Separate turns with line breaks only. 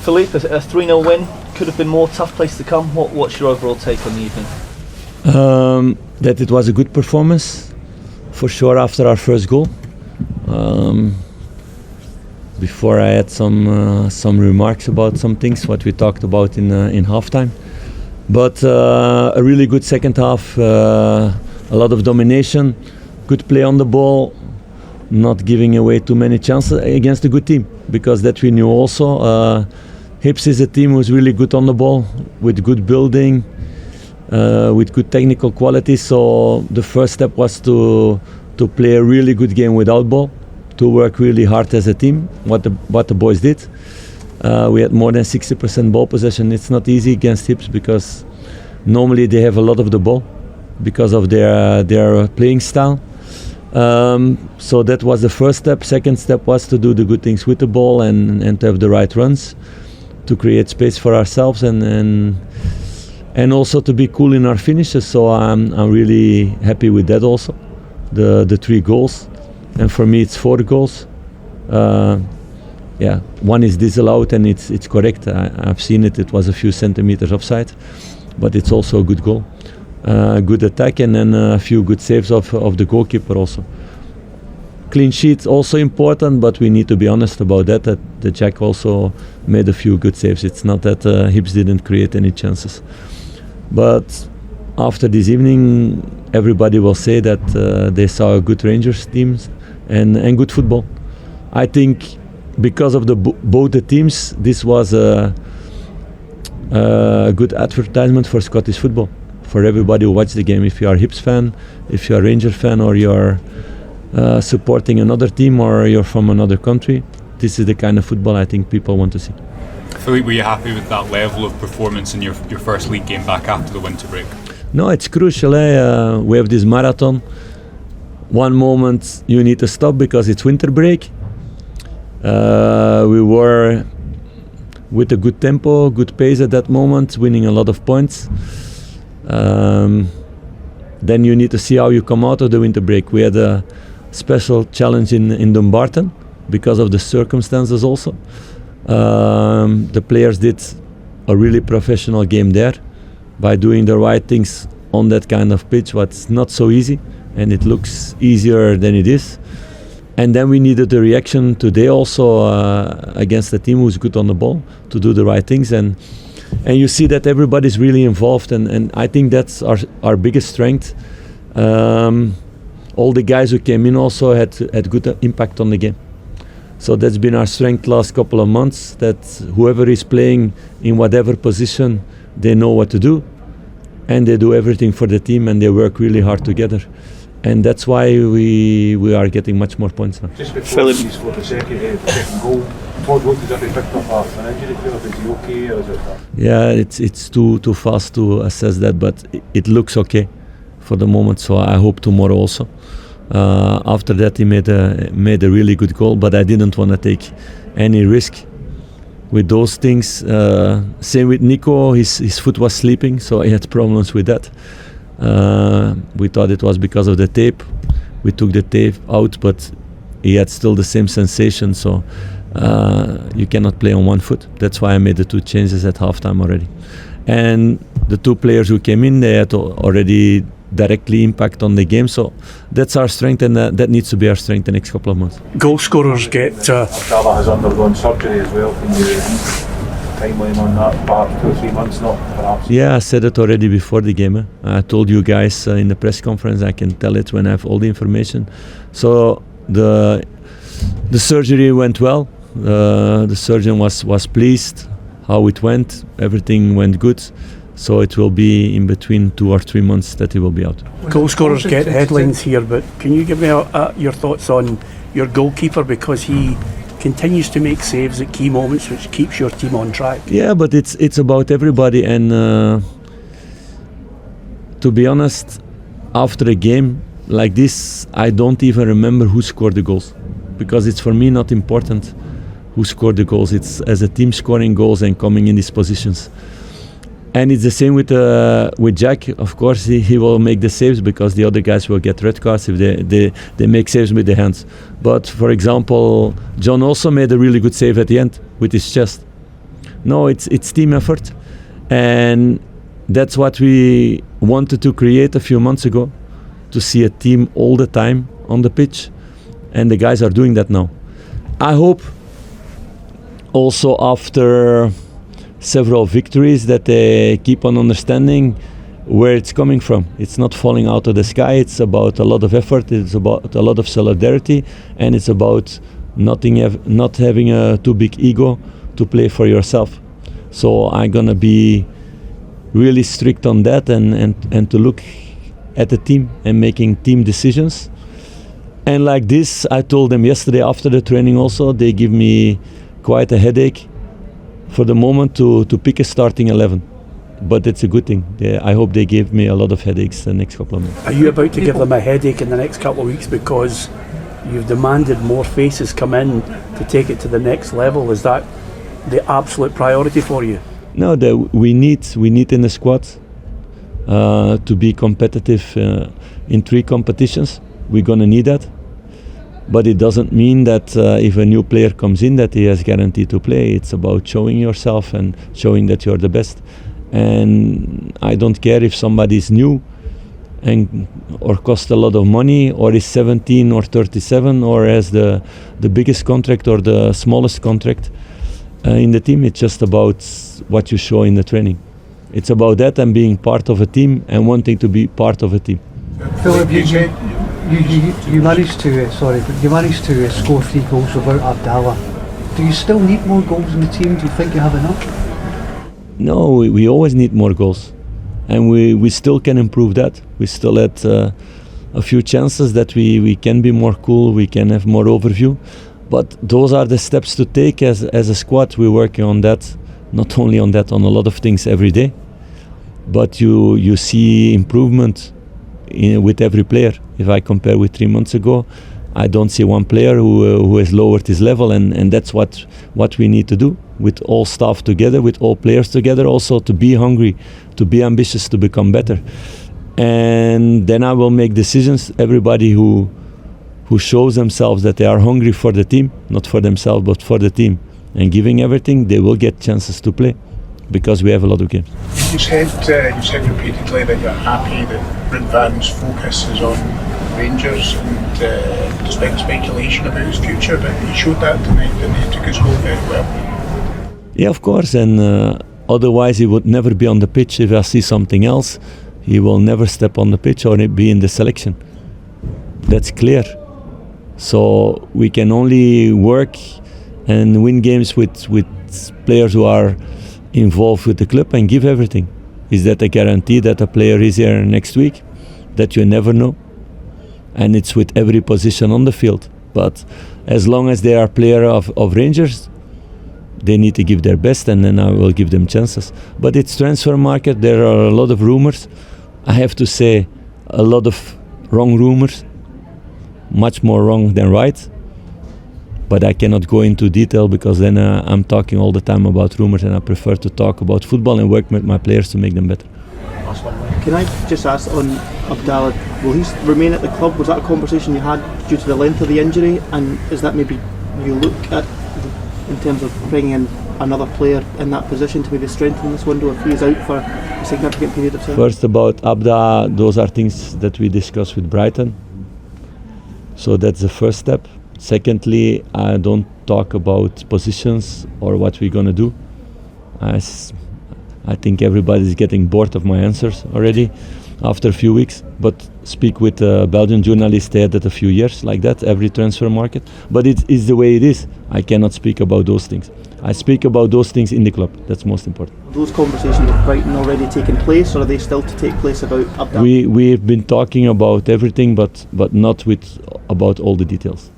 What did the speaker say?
Philippe, a 3-0 win could have been more. Tough place to come. What's your overall take on the evening?
That it was a good performance, for sure. After our first goal, before I had some remarks about some things what we talked about in halftime, but a really good second half. A lot of domination, good play on the ball, not giving away too many chances against a good team, because that we knew also. Hibs is a team who's really good on the ball, with good building, with good technical quality. So the first step was to play a really good game without ball, to work really hard as a team, what the boys did. We had more than 60% ball possession. It's not easy against Hibs, because normally they have a lot of the ball because of their playing style. So that was the first step. Second step was to do the good things with the ball and to have the right runs, to create space for ourselves and also to be cool in our finishes. So I'm really happy with that also. The 3 goals, and for me it's 4 goals. One is disallowed and it's correct. I've seen it. It was a few centimeters offside, but it's also a good goal. Good attack, and then a few good saves of the goalkeeper also. Clean sheet also important, but we need to be honest about that the Jack also made a few good saves. It's not that Hibs didn't create any chances. But after this evening, everybody will say that they saw a good Rangers teams and good football. I think because of both the teams, this was a good advertisement for Scottish football, for everybody who watched the game. If you are a Hibs fan, if you are a Rangers fan, or you're supporting another team, or you're from another country, this is the kind of football I think people want to see.
Philippe, were you happy with that level of performance in your first league game back after the winter break?
No, it's crucial. We have this marathon. One moment you need to stop because it's winter break. We were with a good tempo, good pace at that moment, winning a lot of points. Then you need to see how you come out of the winter break. We had a special challenge in Dumbarton because of the circumstances also. The players did a really professional game there by doing the right things on that kind of pitch, what's not so easy, and it looks easier than it is. And then we needed the reaction today also against a team who's good on the ball, to do the right things, and you see that everybody's really involved, and I think that's our biggest strength. All the guys who came in also had good impact on the game. So that's been our strength last couple of months, that whoever is playing in whatever position, they know what to do, and they do everything for the team, and they work really hard together. And that's why we are getting much more points now.
Just before he scored the second goal, Todd looked as if he picked up an injury. Is he okay, or is it?
Yeah, it's too fast to assess that, but it looks okay for the moment. So I hope tomorrow also. After that, he made a really good goal, but I didn't want to take any risk with those things. Same with Nico, his foot was sleeping, so he had problems with that. We thought it was because of the tape. We took the tape out, but he had still the same sensation, so you cannot play on one foot. That's why I made the 2 changes at halftime already. And the 2 players who came in, they had already directly impact on the game, so that's our strength, and that needs to be our strength the next couple of months.
Goal scorers get...
Abdallah has undergone surgery as well. Can you timeline on that? Perhaps 2 or 3 months, not perhaps?
Yeah, I said it already before the game. I told you guys in the press conference. I can tell it when I have all the information. So the surgery went well. The surgeon was pleased how it went. Everything went good. So it will be in between 2 or 3 months that he will be out.
Goal scorers get headlines here, but can you give me your thoughts on your goalkeeper, because he continues to make saves at key moments, which keeps your team on track?
Yeah, but it's about everybody, and to be honest, after a game like this, I don't even remember who scored the goals, because it's for me not important who scored the goals. It's as a team scoring goals and coming in these positions. And it's the same with Jack. Of course, he will make the saves because the other guys will get red cards if they make saves with their hands. But for example, John also made a really good save at the end with his chest. No, it's team effort, and that's what we wanted to create a few months ago, to see a team all the time on the pitch, and the guys are doing that now. I hope also after several victories that they keep on understanding where it's coming from. It's not falling out of the sky. It's about a lot of effort. It's about a lot of solidarity, and it's about not having a too big ego to play for yourself. So I'm gonna be really strict on that, and to look at the team and making team decisions. And like this, I told them yesterday after the training also, they give me quite a headache for the moment to pick a starting 11. But it's a good thing. I hope they give me a lot of headaches the next couple of months.
Are you about to give them a headache in the next couple of weeks because you've demanded more faces come in to take it to the next level? Is that the absolute priority for you?
No, we need in the squad to be competitive in 3 competitions. We're gonna need that. But it doesn't mean that if a new player comes in that he has guaranteed to play. It's about showing yourself and showing that you're the best. And I don't care if somebody is new or costs a lot of money, or is 17 or 37, or has the biggest contract or the smallest contract in the team. It's just about what you show in the training. It's about that and being part of a team and wanting to be part of a team.
Philippe, you managed to score 3 goals without Abdallah. Do you still need more goals in the team? Do you think you have enough?
No, we always need more goals, and we still can improve that. We still had a few chances that we can be more cool, we can have more overview, but those are the steps to take as a squad. We're working on that, not only on that, on a lot of things every day, but you see improvement with every player. If I compare with 3 months ago, I don't see one player who has lowered his level, and that's what we need to do with all staff together, with all players together, also to be hungry, to be ambitious, to become better. And then I will make decisions. Everybody who shows themselves that they are hungry for the team, not for themselves but for the team, and giving everything, they will get chances to play, because we have a lot of games.
You said repeatedly that you're happy that Brent Van's focus is on Rangers, and despite the speculation about his future, but he showed that tonight, and he took his role very well.
Yeah, of course, and otherwise he would never be on the pitch. If I see something else, he will never step on the pitch or be in the selection. That's clear. So we can only work and win games with players who are involved with the club and give everything. Is that a guarantee that a player is here next week? That you never know. And it's with every position on the field. But as long as they are player of Rangers, they need to give their best, and then I will give them chances. But it's transfer market. There are a lot of rumors. I have to say, a lot of wrong rumors. Much more wrong than right. But I cannot go into detail, because then I'm talking all the time about rumors, and I prefer to talk about football and work with my players to make them better.
Can I just ask on Abdallah, will he remain at the club? Was that a conversation you had due to the length of the injury, and is that maybe you look at in terms of bringing in another player in that position to maybe strengthen this window if he is out for a significant period of time?
First, about Abda, those are things that we discuss with Brighton. So that's the first step. Secondly, I don't talk about positions or what we're going to do. I think everybody's getting bored of my answers already after a few weeks. But speak with Belgian journalists, they had it a few years like that, every transfer market. But it is the way it is. I cannot speak about those things. I speak about those things in the club. That's most important.
Those conversations with Brighton already taken place, or are they still to take place about Abdallah?
We've been talking about everything, but not about all the details.